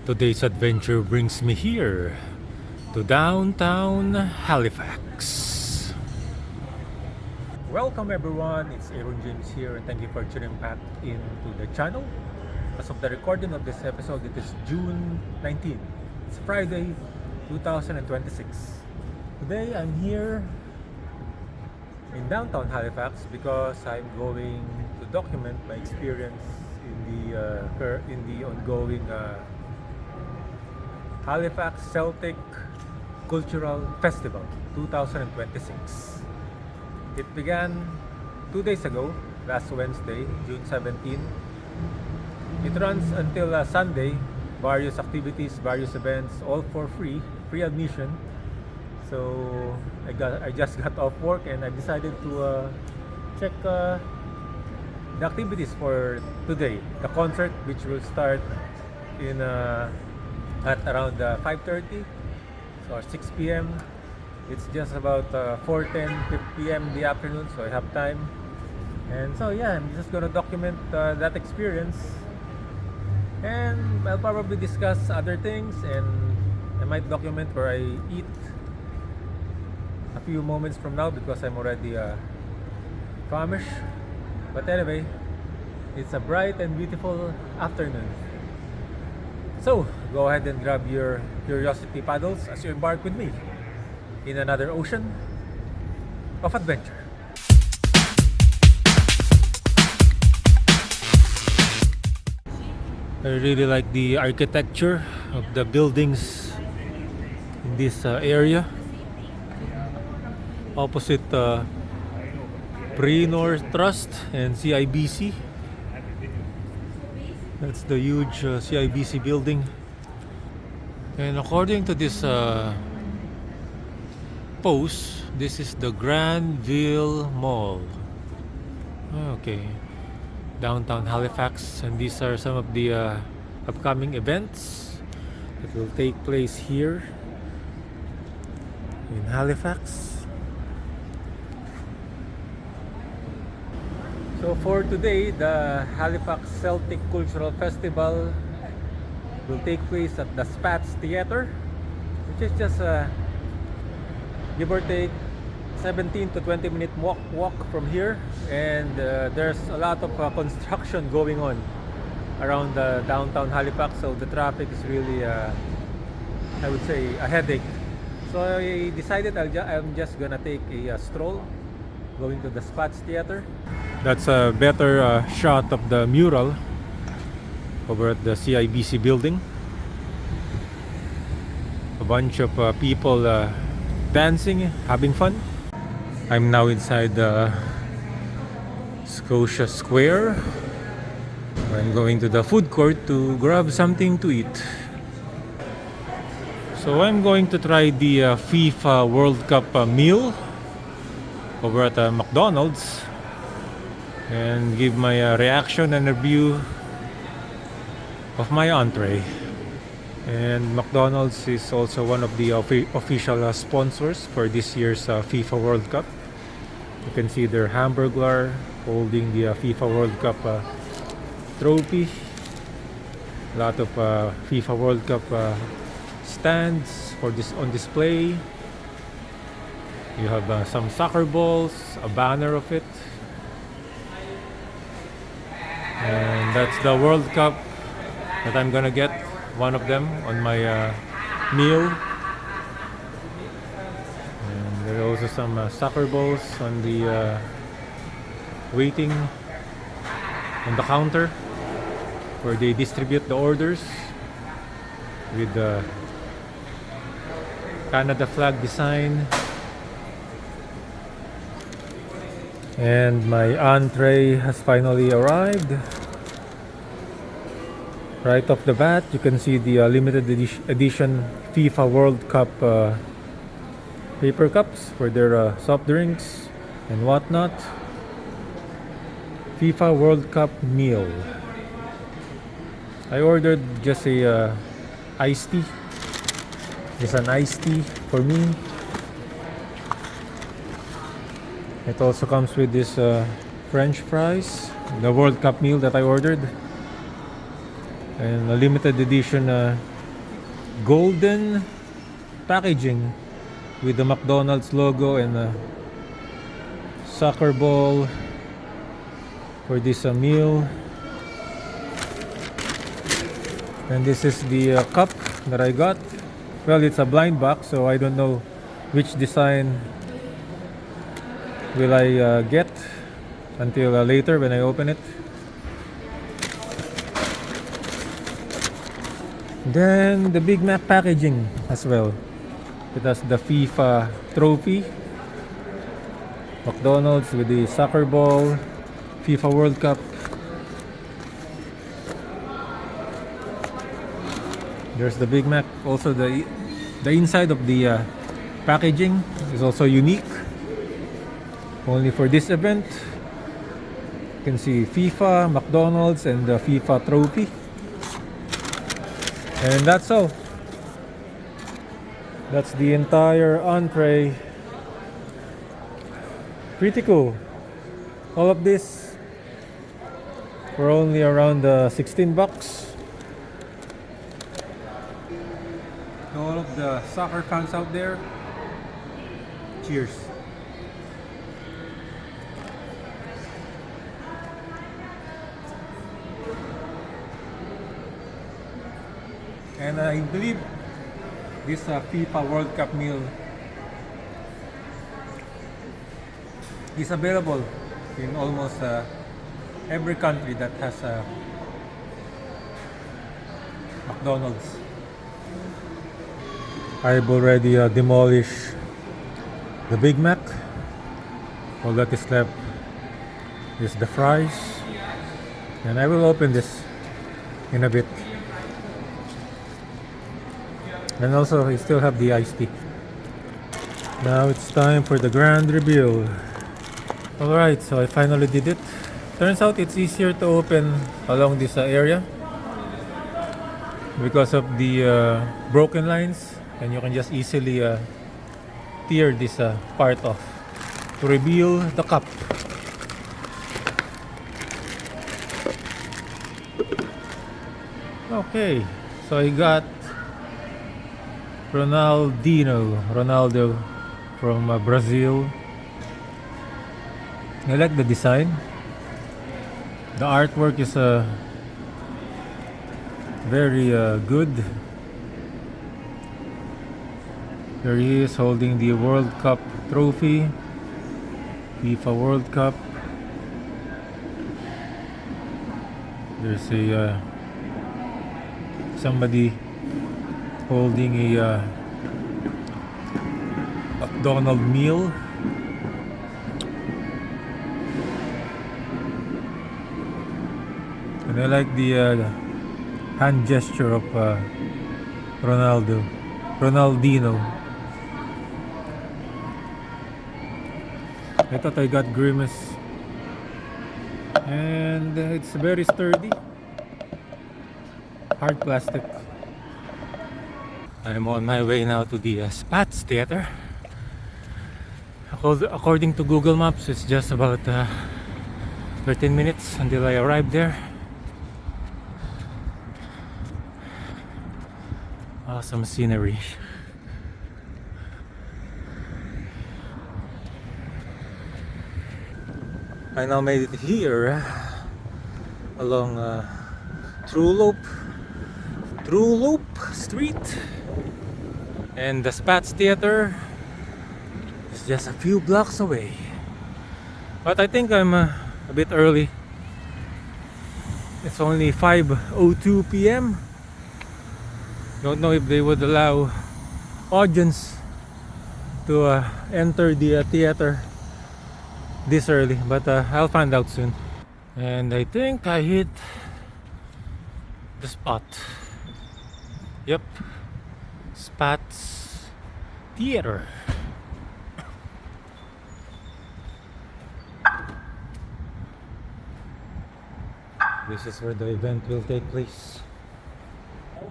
Today's adventure brings me here to downtown Halifax. Welcome everyone, it's Aaron James here and thank you for tuning back into the channel. As of the recording of this episode, it is June 19. It's Friday, 2026. Today I'm here in downtown Halifax because I'm going to document my experience in the ongoing Halifax Celtic Cultural Festival 2026. It began 2 days ago, last Wednesday, June 17. It runs until Sunday. Various activities, various events, all for free admission. So I just got off work and I decided to check the activities for today. The concert, which will start in at around 5:30 or 6 p.m. It's just about 4:10 p.m. in the afternoon, so I have time. And so yeah, I'm just gonna document that experience, and I'll probably discuss other things, and I might document where I eat a few moments from now because I'm already famished. But anyway, it's a bright and beautiful afternoon. So, go ahead and grab your curiosity paddles as you embark with me in another ocean of adventure. I really like the architecture of the buildings in this area. Opposite Pre-North Trust and CIBC. That's the huge CIBC building. And according to this post, this is the Granville Mall. Okay. Downtown Halifax. And these are some of the upcoming events that will take place here in Halifax. So for today, the Halifax Celtic Cultural Festival will take place at the Spatz Theater, which is just give or take 17 to 20 minute walk from here. And there's a lot of construction going on around downtown Halifax, so the traffic is really I would say a headache. So I decided I'm just gonna take a stroll going to the Spatz Theater. That's a better shot of the mural over at the CIBC building. A bunch of people dancing, having fun. I'm now inside the Scotia Square. I'm going to the food court to grab something to eat. So I'm going to try the FIFA World Cup meal over at McDonald's and give my reaction and review of my entree. And McDonald's is also one of the official sponsors for this year's FIFA World Cup. You can see their hamburger holding the FIFA World Cup trophy. A lot of FIFA World Cup stands for this on display. You have some soccer balls, a banner of it. And that's the World Cup that I'm gonna get, one of them on my meal. And there are also some soccer balls on the waiting on the counter where they distribute the orders with the Canada flag design. And my entree has finally arrived. Right off the bat, you can see the limited edition FIFA World Cup paper cups for their soft drinks and whatnot. FIFA World Cup meal. I ordered just a iced tea. Just an iced tea for me. It also comes with this French fries, the World Cup meal that I ordered, and a limited edition golden packaging with the McDonald's logo and a soccer ball for this meal. And this is the cup that I got. Well, it's a blind box, so I don't know which design will I get until later when I open it. Then the Big Mac packaging as well. It has the FIFA trophy, McDonald's with the soccer ball, FIFA World Cup. There's the Big Mac. Also the inside of the packaging is also unique. Only for this event. You can see FIFA, McDonald's, and the FIFA trophy. And that's all. That's the entire entree. Pretty cool. All of this for only around 16 bucks. To all of the soccer fans out there, cheers. And I believe this FIFA World Cup meal is available in almost every country that has McDonald's. I've already demolished the Big Mac. All that is left is the fries, and I will open this in a bit. And also, I still have the iced tea. Now it's time for the grand reveal. Alright, so I finally did it. Turns out it's easier to open along this area because of the broken lines, and you can just easily tear this part off to reveal the cup. Okay, so I got Ronaldo from Brazil. I like the design. The artwork is very good. There he is holding the World Cup trophy, FIFA World Cup. There's a somebody holding a McDonald meal. And I like the hand gesture of Ronaldinho. I thought I got Grimace, and it's very sturdy, hard plastic. I'm on my way now to the Spatz Theater. According to Google Maps, it's just about 13 minutes until I arrive there. Awesome scenery. I now made it here along True Loop Street, and the Spatz Theater is just a few blocks away. But I think I'm a bit early. It's only 5:02 p.m. Don't know if they would allow audience to enter the theater this early, but I'll find out soon. And I think I hit the spot. Yep, Spatz Theater. This is where the event will take place.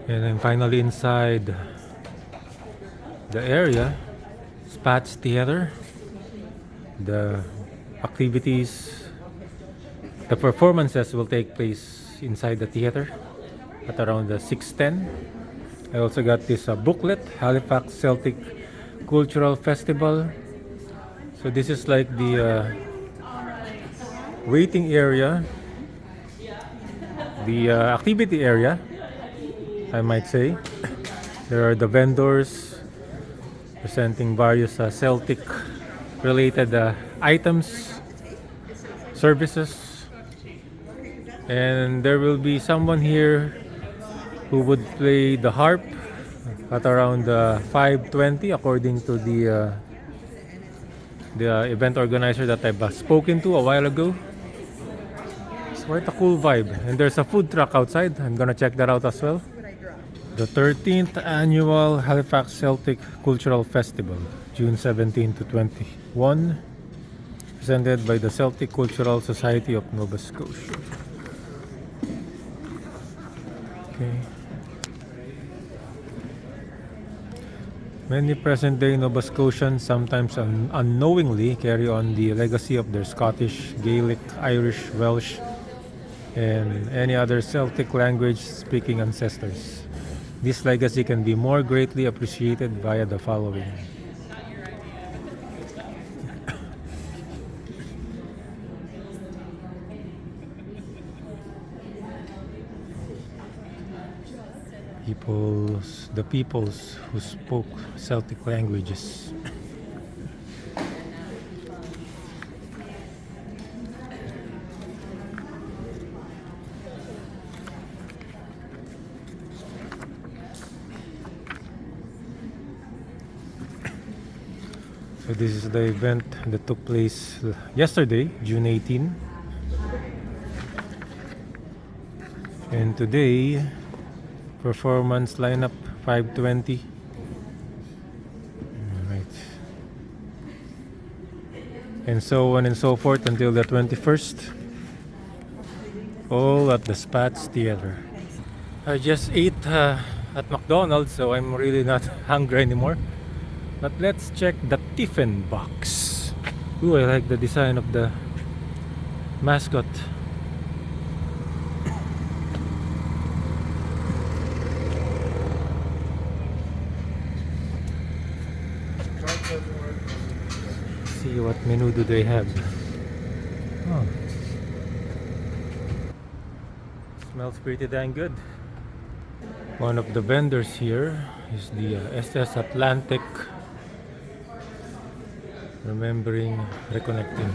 And I'm finally inside the area, Spatz Theater. The activities, the performances will take place inside the theater at around 6:10. I also got this booklet, Halifax Celtic Cultural Festival. So this is like the waiting area, the activity area, I might say. There are the vendors presenting various Celtic related items, services, and there will be someone here who would play the harp at around 5:20 according to the event organizer that I've spoken to a while ago. It's quite a cool vibe, and there's a food truck outside. I'm gonna check that out as well. The 13th annual Halifax Celtic Cultural Festival, June 17 to 21, presented by the Celtic Cultural Society of Nova Scotia. Okay. Many present-day Nova Scotians sometimes unknowingly carry on the legacy of their Scottish, Gaelic, Irish, Welsh, and any other Celtic language-speaking ancestors. This legacy can be more greatly appreciated via the following. The peoples who spoke Celtic languages. So this is the event that took place yesterday, June 18. And today, performance lineup 5:20. Alright. And so on and so forth until the 21st. All at the Spatz Theater. I just ate at McDonald, so I'm really not hungry anymore. But let's check the tiffin box. Ooh, I like the design of the mascot. See what menu do they have. Oh. Smells pretty dang good. One of the vendors here is the SS Atlantic, remembering, reconnecting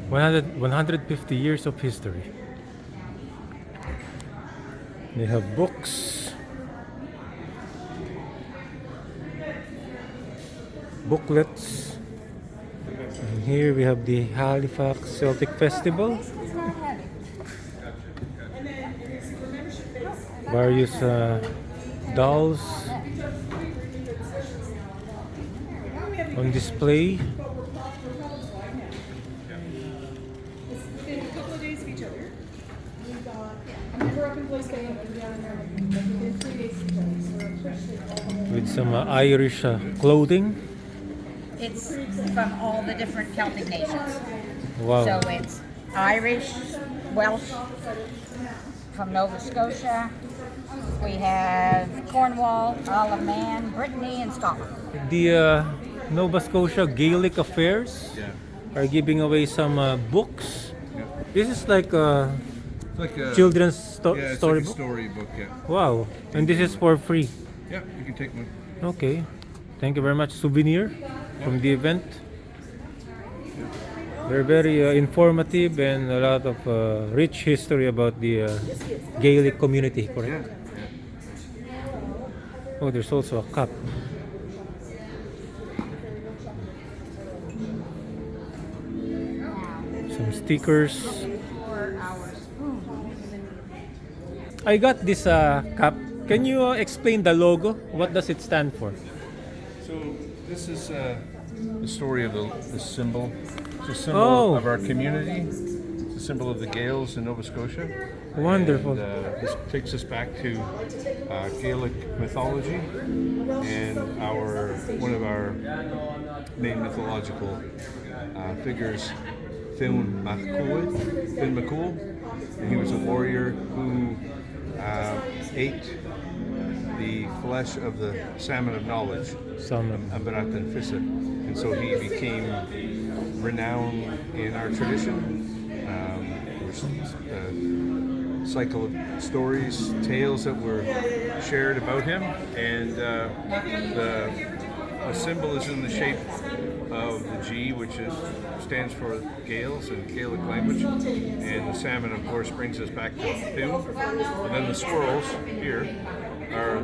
150 years of history. They have books, booklets, and here we have the Halifax Celtic Festival. Various dolls on display. With some Irish clothing. It's from all the different Celtic nations. Wow. So it's Irish, Welsh, from Nova Scotia. We have Cornwall, Isle of Man, Brittany, and Scotland. The Nova Scotia Gaelic Affairs are giving away some books. Yeah. This is like a It's like a children's it's storybook. like a storybook, yeah. Wow. And this is for free. Yeah, you can take one. Okay. Thank you very much. Souvenir from the event. They're very informative and a lot of rich history about the Gaelic community, correct? Yeah. Oh, there's also a cup. Some stickers. I got this cup. Can you explain the logo? What does it stand for? So this is the story of the symbol. It's a symbol of our community. It's a symbol of the Gaels in Nova Scotia. Wonderful. And, this takes us back to Gaelic mythology and one of our main mythological figures, Finn McCool. And he was a warrior who ate the flesh of the salmon of knowledge, Ambarat and Fissa. And so he became renowned in our tradition. There's a cycle of stories, tales that were shared about him, and the symbol is in the shape of the G, which stands for Gaels in Gaelic language, and the salmon, of course, brings us back to Thu. And then the swirls here are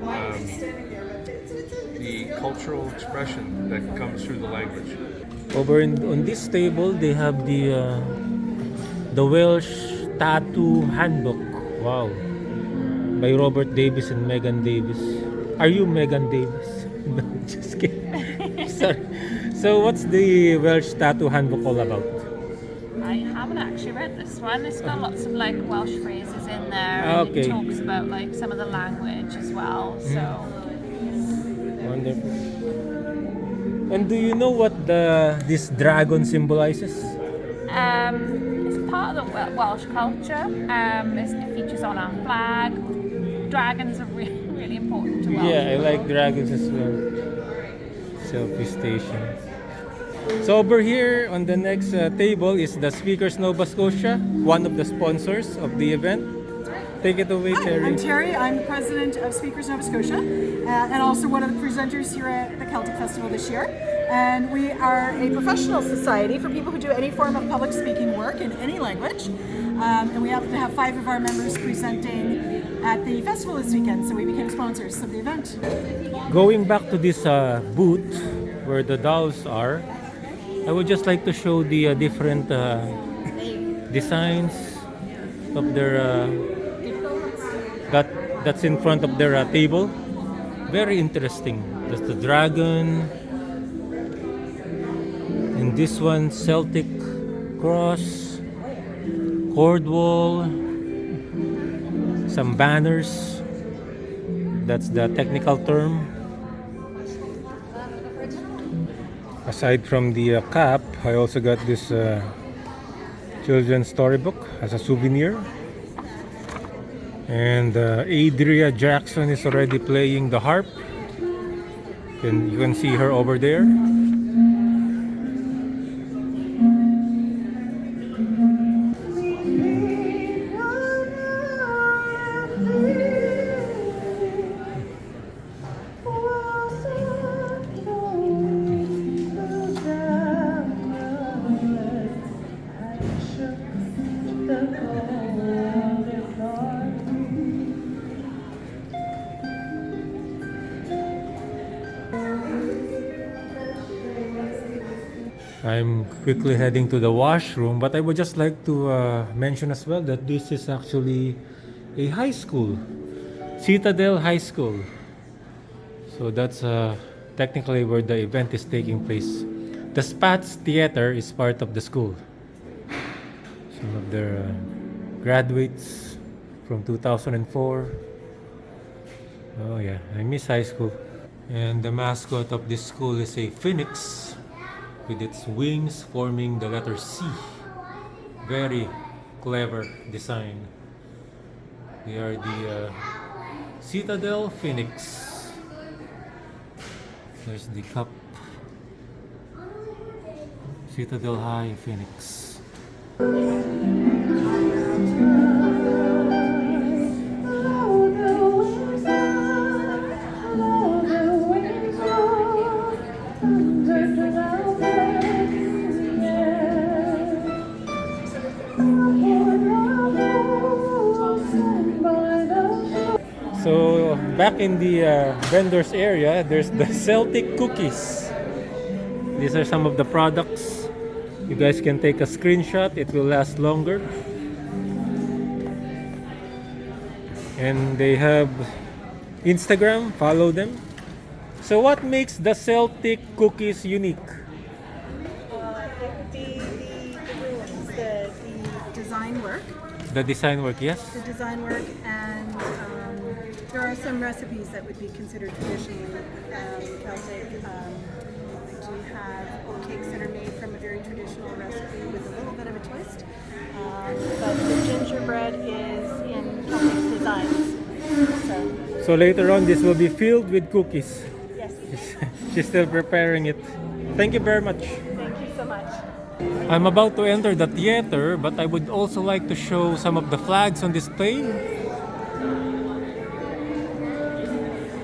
the cultural expression that comes through the language. Over on this table, they have the Welsh Tattoo Handbook. Wow, by Robert Davis and Megan Davis. Are you Megan Davis? Just kidding. Sorry. So, what's the Welsh Tattoo Handbook all about? I haven't actually read this one. It's got lots of like Welsh phrases in there. And Okay. it talks about like some of the language as well. So Wonderful. And do you know what this dragon symbolizes? it's part of the Welsh culture. It features on our flag. Dragons are really, really important to Welsh. Yeah, I like dragons as well. Selfie station. So over here on the next table is the Speakers Nova Scotia, one of the sponsors of the event. Take it away, Hi, Terry. I'm Terry. I'm the president of Speakers Nova Scotia and also one of the presenters here at the Celtic Festival this year. And we are a professional society for people who do any form of public speaking work in any language. And we happen to have 5 of our members presenting at the festival this weekend, so we became sponsors of the event. Going back to this booth where the dolls are, I would just like to show the different designs of their that's in front of their table. Very interesting. There's the dragon, and this one Celtic cross, cord wall, some banners. That's the technical term. Aside from the cap, I also got this children's storybook as a souvenir. And Adria Jackson is already playing the harp. You can see her over there. I'm quickly heading to the washroom, but I would just like to mention as well that this is actually a high school, Citadel High School. So that's technically where the event is taking place. The Spatz Theater is part of the school. Some of their graduates from 2004. Oh yeah, I miss high school. And the mascot of this school is a phoenix with its wings forming the letter C. Very clever design. They are the Citadel Phoenix. There's the cup. Citadel High Phoenix. So back in the vendors area, there's the Celtic cookies. These are some of the products. You guys can take a screenshot, it will last longer. And they have Instagram, follow them. So what makes the Celtic cookies unique? It would be the ruins, the design work. The design work, yes? The design work, and there are some recipes that would be considered traditionally Celtic. We do have oatcakes that are made from a very traditional recipe with a little bit of a twist. But the gingerbread is in Celtic designs. So later on, this will be filled with cookies. Yes. She's still preparing it. Thank you very much. Thank you so much. I'm about to enter the theater, but I would also like to show some of the flags on display.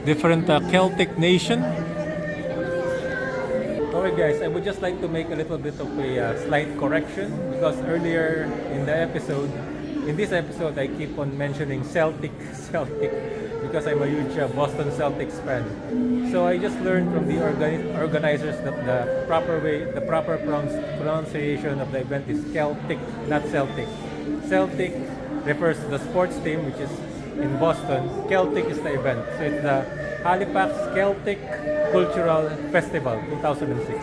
Different Celtic nation. Okay guys, I would just like to make a little bit of a slight correction because earlier in this episode, I keep on mentioning Celtic because I'm a huge Boston Celtics fan. So I just learned from the organizers that the proper pronunciation of the event is Celtic, not Celtic. Celtic refers to the sports team, which is in Boston. Celtic is the event. So it's the Halifax Celtic Cultural Festival 2006.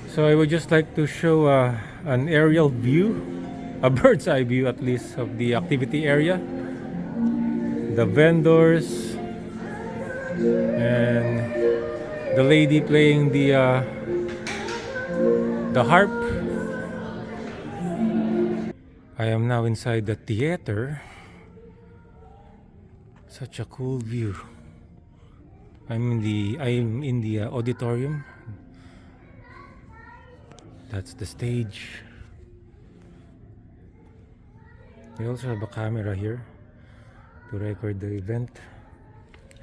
So I would just like to show an aerial view, a bird's eye view at least, of the activity area, the vendors, and the lady playing the harp. I am now inside the theater. Such a cool view. I'm in the auditorium. That's the stage. They also have a camera here to record the event.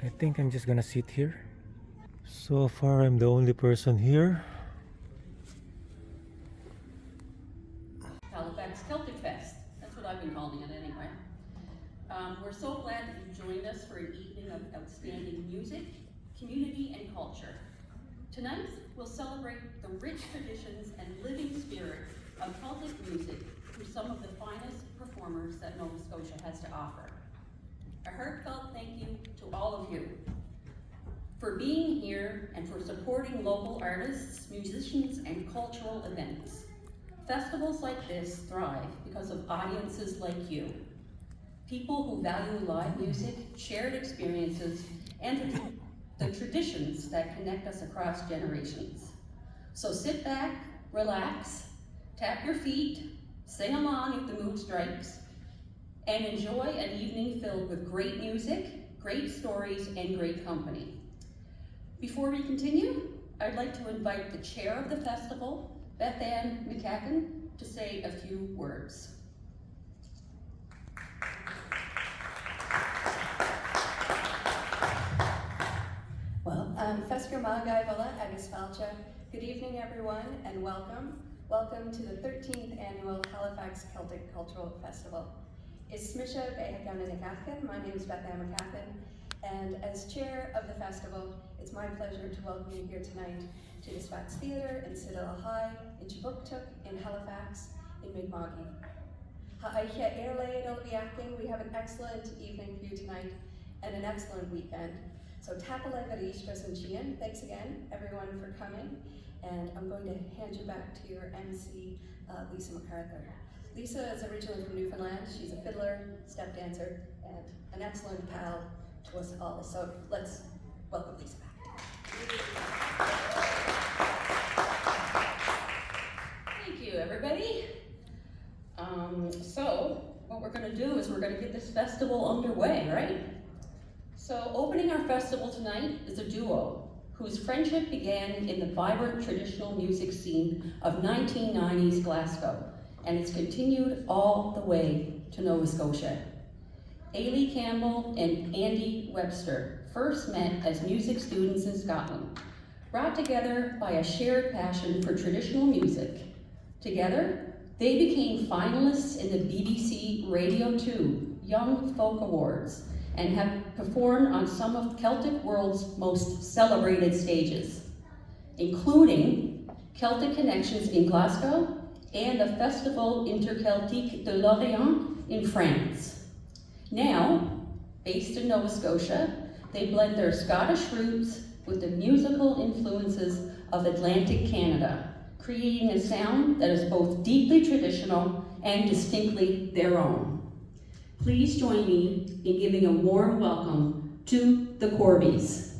I think I'm just gonna sit here. So far, I'm the only person here. Halifax Celtic Fest. That's what I've been calling it anyway. We're so glad that you joined us for an evening of outstanding music, community, and culture. Tonight, we'll celebrate the rich traditions and living spirit of Celtic music through some of the finest performers that Nova Scotia has to offer. A heartfelt thank you to all of you for being here and for supporting local artists, musicians, and cultural events. Festivals like this thrive because of audiences like you. People who value live music, shared experiences, and the traditions that connect us across generations. So sit back, relax, tap your feet, sing along if the mood strikes, and enjoy an evening filled with great music, great stories, and great company. Before we continue, I'd like to invite the chair of the festival, Beth Ann McCacken, to say a few words. Fesgur Magai Vala agus Falcha. Good evening, everyone, and welcome. Welcome to the 13th Annual Halifax Celtic Cultural Festival. It's Smisha Behagaminigathan. My name is Beth Ann McCacken, and as chair of the festival, it's my pleasure to welcome you here tonight to the Spatz Theatre in Citadel High, in Chibuktuk, in Halifax, in Mi'kmaq. We have an excellent evening for you tonight and an excellent weekend. So thanks again, everyone, for coming. And I'm going to hand you back to your MC, Lisa MacArthur. Lisa is originally from Newfoundland. She's a fiddler, step dancer, and an excellent pal to us all. So let's welcome Lisa back. Thank you, everybody. So what we're going to do is we're going to get this festival underway, right? So opening our festival tonight is a duo whose friendship began in the vibrant traditional music scene of 1990s Glasgow, and it's continued all the way to Nova Scotia. Ailey Campbell and Andy Webster first met as music students in Scotland, brought together by a shared passion for traditional music. Together, they became finalists in the BBC Radio 2 Young Folk Awards and have performed on some of Celtic world's most celebrated stages, including Celtic Connections in Glasgow and the Festival Interceltique de Lorient in France. Now, based in Nova Scotia, they blend their Scottish roots with the musical influences of Atlantic Canada, creating a sound that is both deeply traditional and distinctly their own. Please join me in giving a warm welcome to the Corbies.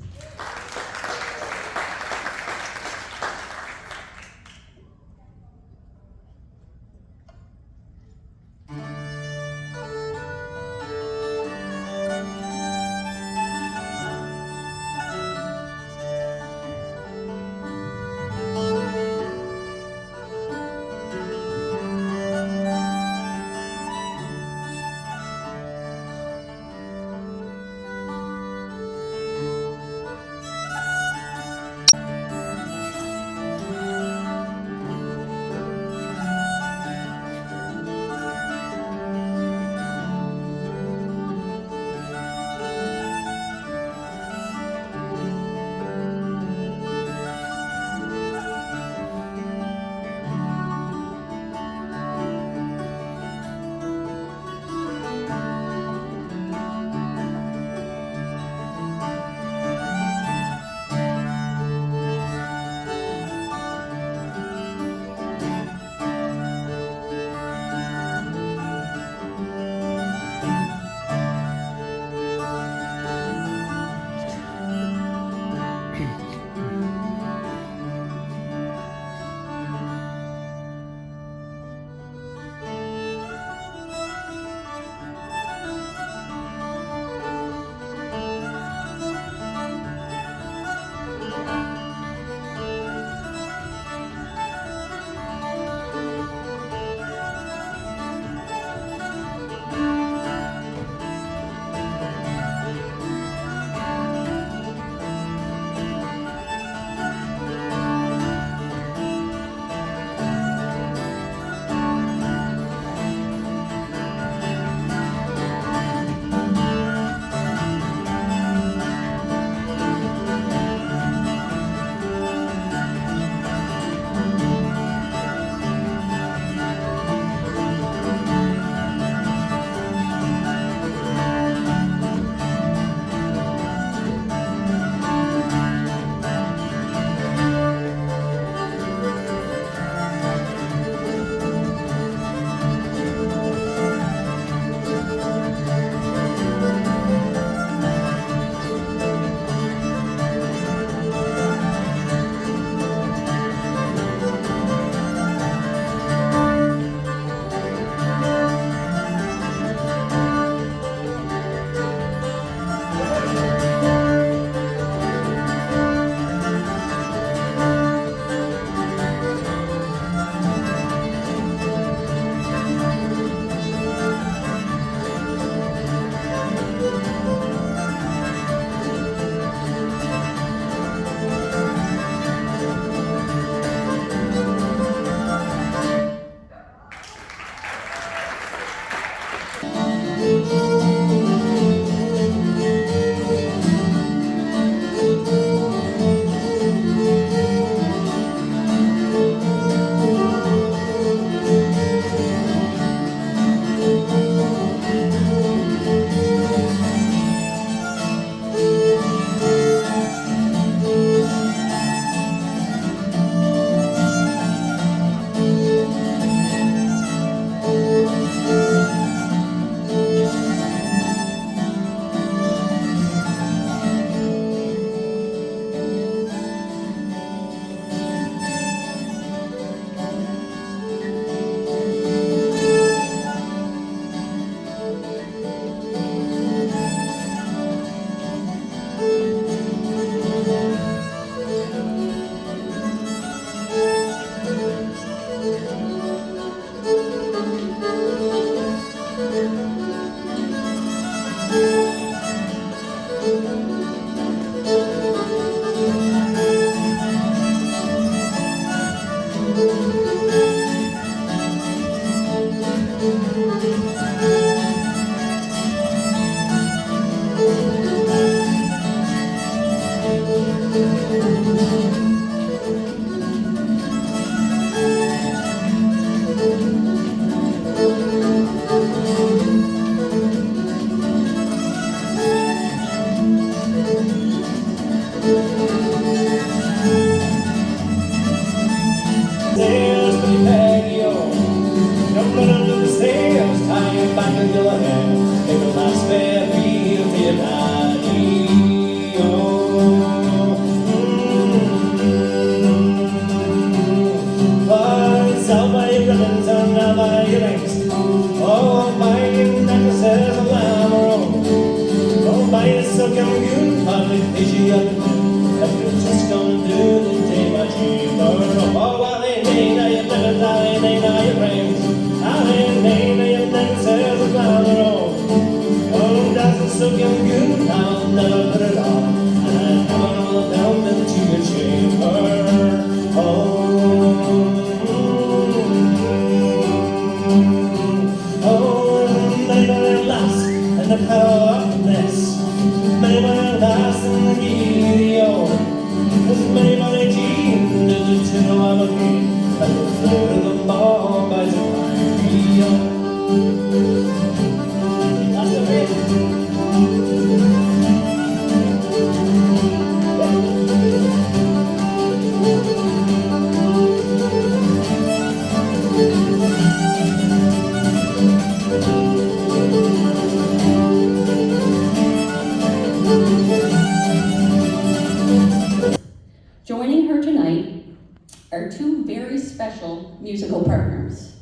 musical partners.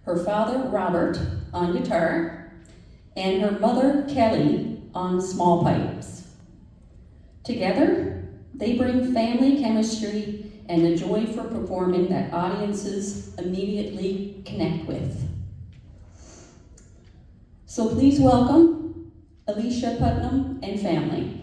Her father, Robert, on guitar, and her mother, Kelly, on small pipes. Together, they bring family chemistry and a joy for performing that audiences immediately connect with. So please welcome Alicia Putnam and family.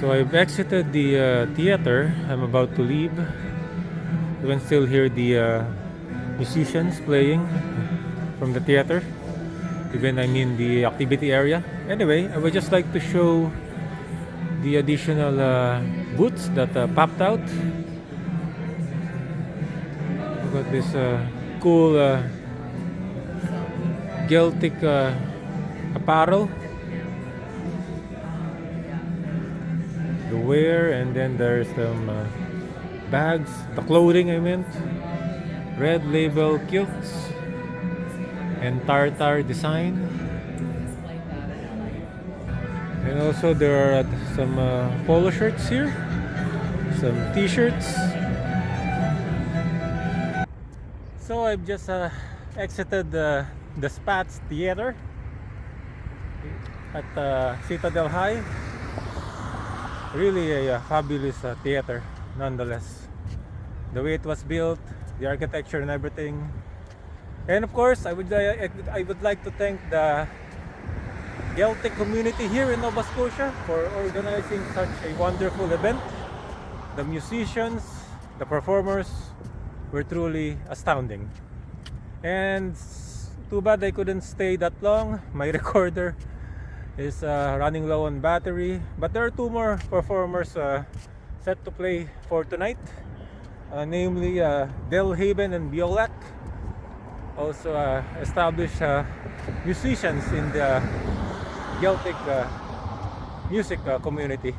So I've exited the theater. I'm about to leave. You can still hear the musicians playing from the theater, even I'm in the activity area. Anyway, I would just like to show the additional booths that popped out. Got this cool Celtic apparel, the wear, and then there's some bags, the clothing I meant, red label kilts, and tartar design. And also there are some polo shirts here, some t-shirts. So I've just exited the Spatz Theater at Citadel High. Really a fabulous theater nonetheless. The way it was built, the architecture and everything. And of course, I would like to thank the Celtic community here in Nova Scotia for organizing such a wonderful event. The musicians, the performers were truly astounding. And too bad I couldn't stay that long. My recorder is running low on battery. But there are two more performers set to play for tonight, namely Delhaven and Biolak, also established musicians in the Celtic music community.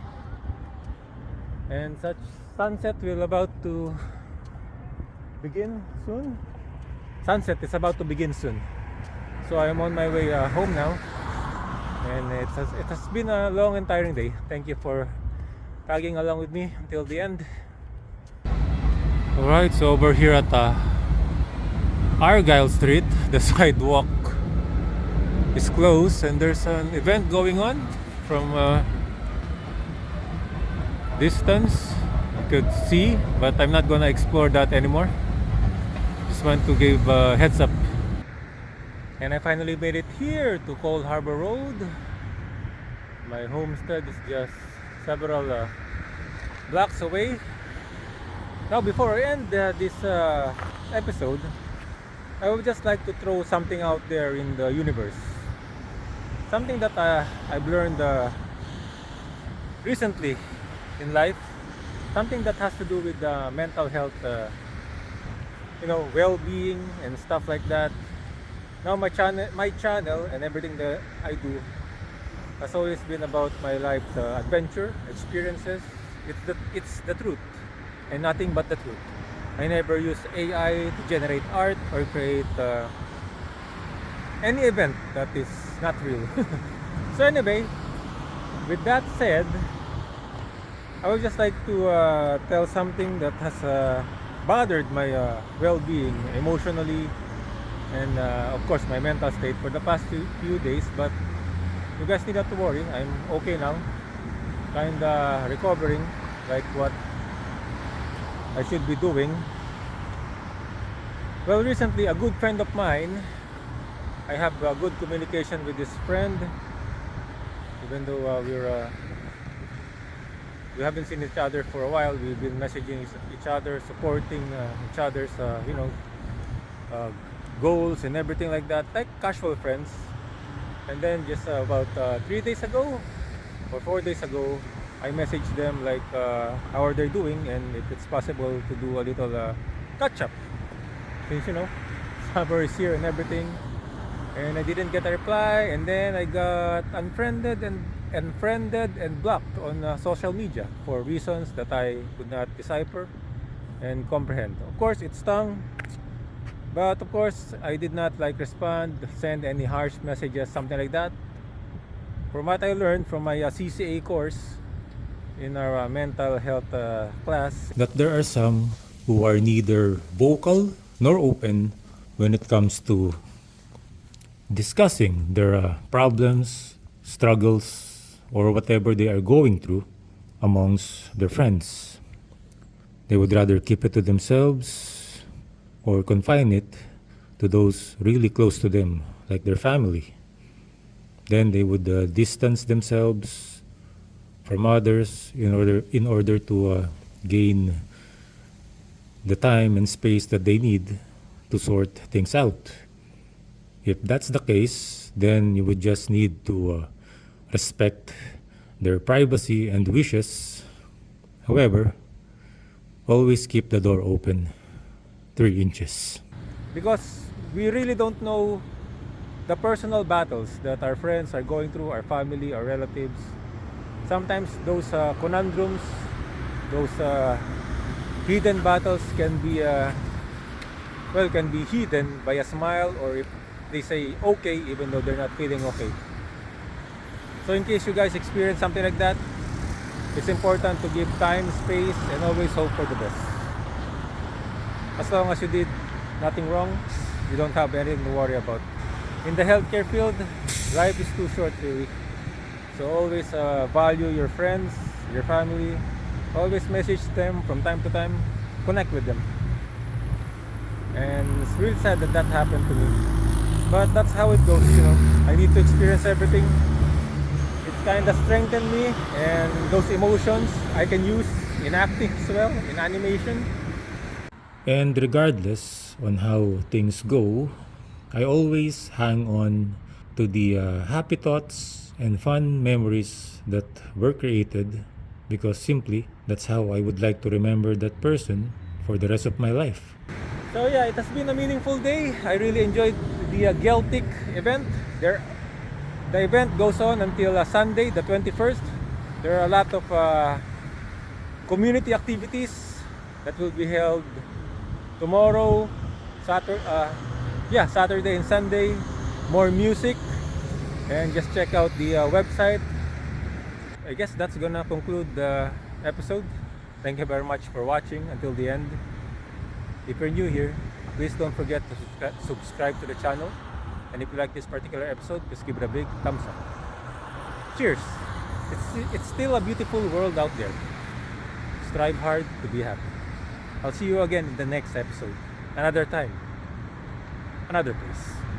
And such sunset will about to begin soon. Sunset is about to begin soon. So I am on my way home now. And it has been a long and tiring day. Thank you for tagging along with me until the end. Alright, so over here at Argyle Street, the sidewalk is closed and there's an event going on from distance. You could see, but I'm not gonna explore that anymore. Just want to give a heads up. And I finally made it here to Cold Harbor Road. My homestead is just several blocks away. Now before I end this episode, I would just like to throw something out there in the universe. Something that I've learned recently in life. Something that has to do with mental health, well-being and stuff like that. Now my channel and everything that I do has always been about my life's adventure, experiences. It's the truth and nothing but the truth. I never use AI to generate art or create any event that is not real. So anyway, with that said, I would just like to tell something that has bothered my well-being emotionally and of course my mental state for the past few days. But you guys need not to worry, I'm okay now, kinda recovering like what I should be doing. Well, recently a good friend of mine, I have good communication with this friend, even though we haven't seen each other for a while. We've been messaging each other, supporting each other's goals and everything like that, like casual friends. And then just about 3 days ago or 4 days ago, I messaged them like how are they doing and if it's possible to do a little catch up, since summer is here and everything. And I didn't get a reply, and then I got unfriended and blocked on social media for reasons that I could not decipher and comprehend. Of course it stung, but of course I did not respond, send any harsh messages, something like that. From what I learned from my CCA course in our mental health class, that there are some who are neither vocal nor open when it comes to discussing their problems, struggles, or whatever they are going through amongst their friends. They would rather keep it to themselves or confine it to those really close to them, like their family. Then they would distance themselves from others in order to gain the time and space that they need to sort things out. If that's the case, then you would just need to respect their privacy and wishes. However, always keep the door open 3 inches. Because we really don't know the personal battles that our friends are going through, our family, our relatives. Sometimes those conundrums, those hidden battles can be hidden by a smile, or if they say okay even though they're not feeling okay. So in case you guys experience something like that, it's important to give time, space, and always hope for the best. As long as you did nothing wrong, you don't have anything to worry about. In the healthcare field, life is too short really. So always value your friends, your family. Always message them from time to time. Connect with them. And it's really sad that that happened to me. But that's how it goes, I need to experience everything. It kind of strengthened me, and those emotions I can use in acting as well, in animation. And regardless on how things go, I always hang on to the happy thoughts and fun memories that were created, because simply that's how I would like to remember that person for the rest of my life. So yeah, it has been a meaningful day. I really enjoyed the Celtic event. The event goes on until Sunday, the 21st. There are a lot of community activities that will be held tomorrow, Saturday and Sunday. More music, and just check out the website. I guess that's gonna conclude the episode. Thank you very much for watching until the end. If you're new here, please don't forget to subscribe to the channel. And if you like this particular episode, just give it a big thumbs up. Cheers! It's still a beautiful world out there. Strive hard to be happy. I'll see you again in the next episode. Another time. Another place.